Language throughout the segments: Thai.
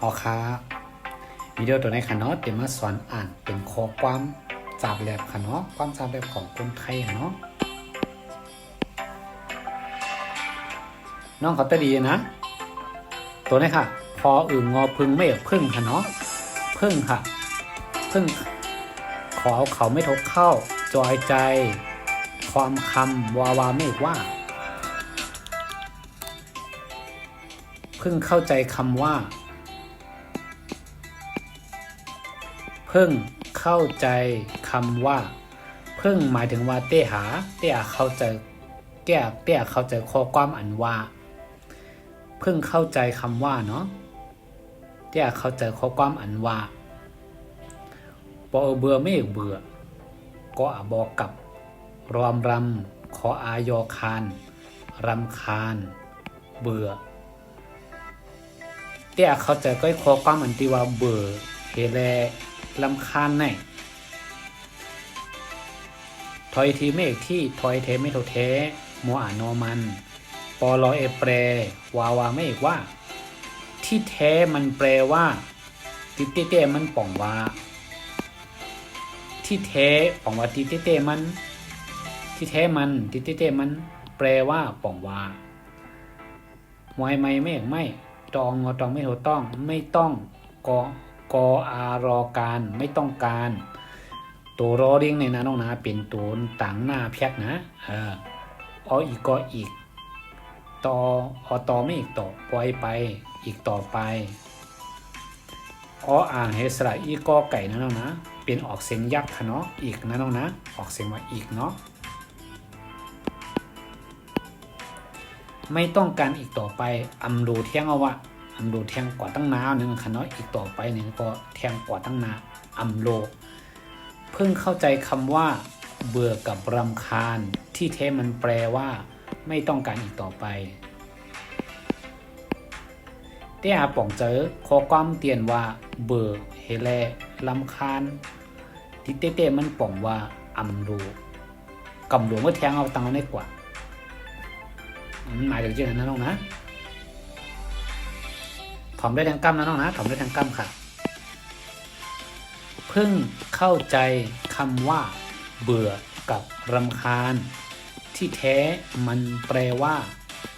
อค้าวิดีโอตัวในค่ะเนาะเดี๋ยวมาสอนอ่านเป็นข้อความจาบแบบค่ะเนาะความจาบแบบของคนไทยค่ะเนาะน้องเขาตะดีนะตัวนี้ค่ะพองอพึงไม่พึ่งค่ะเนาะพึ่งค่ะพึ่งขอเขาไม่ทกเข้าจอยใจความคำวาวาไม่ว่าพึ่งเข้าใจคำว่าเพิ่งเข้าใจคำว่าเพิ่งหมายถึงว่าเต้เข้าใจเต้เข้าใจข้อความอันว่าเพิ่งเข้าใจคำว่าเนาะเต้เข้าใจข้อความอันว่าปอเบื่อไม่เบื่อก็บอกกับรอมรำขออายอคานรำคาญเบื่อเต้เข้าใจก็ข้อความอันที่ว่าเบื่อเฮแลลำคาญแน่ถอยทีไม่เอกที่ถอยเทไม่โทเทมัวอ่านนอมันปอลอเอเปรวาวาไม่เอกว่าที่แท้มันแปลว่าติเต้เต้มันป่องว่าที่แท้ป่องว่าติเต้เต้มันที่แท้มันติเต้เต้มันแปลว่าป่องว่ามวยไม่เอกไม่ตองงอตองไม่โทต้องไม่ต้องกอารอการไม่ต้องการตัวรอเรียงในนั้นน้องนะเป็นตัวต่างหน้าเพียกนะอีกก็อีกต่อไม่อีกต่อปล่อยไปอีกต่อไปอ่างเฮสระอีกอไก่นะน้องนะเป็นออกเสียงยักษ์ค่ะเนาะอีกนะน้องนะออกเสียงว่าอีกเนาะไม่ต้องการอีกต่อไปอำรูเที่ยงเอาวะอำโลแทงกว่าตั้งนานนึงค่ะเนาะอีกต่อไปนึงก็แทงกว่าตั้งนาอำโลเพิ่งเข้าใจคำว่าเบื่อกับรำคาญที่แท้มันแปลว่าไม่ต้องการอีกต่อไปเต้อาป่องเจอข้อความเตียนว่าเบื่อเฮแลรำคาญที่เต้มันป่องว่าอำโลกำหลวงว่าแทงเอาตังเอาได้กว่ามันหมายถึงเช่นนั้นนะน้องนะถ่อมได้ทางกำนะน้องนะถ่อมได้ทางกำค่ะเพิ่งเข้าใจคำว่าเบื่อกับรำคาญที่แท้มันแปลว่า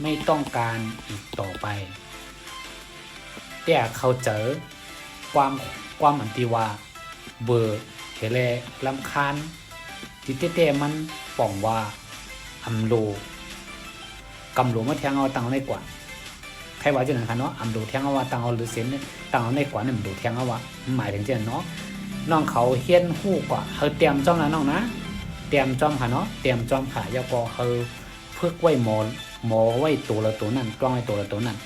ไม่ต้องการอีกต่อไปแต่เข้าใจความอันติว่าเบื่อเฮเลรำคาญที่แท้มันป่องว่าอำโลกำหลวงมาแทงเอาตังเอาได้กว่าใครว่าจะไหนคะเนาะอำดูเทียงเอาว่าตังเอาหรือเสียนตังเอาในกว่าเนี่ยมันดูเทียงเอาว่าหมายถึงเจ้าเนาะน้องเขาเฮียนหู้กว่าเฮาเตรียมจ้อมนะน้องนะเตรียมจ้อมค่ะเนาะเตรียมจ้อมค่ะยาก็เฮาพึกไว้หมอไว้ตัวละตัวนั่นกล้องไว้ตัวละตัวนั่น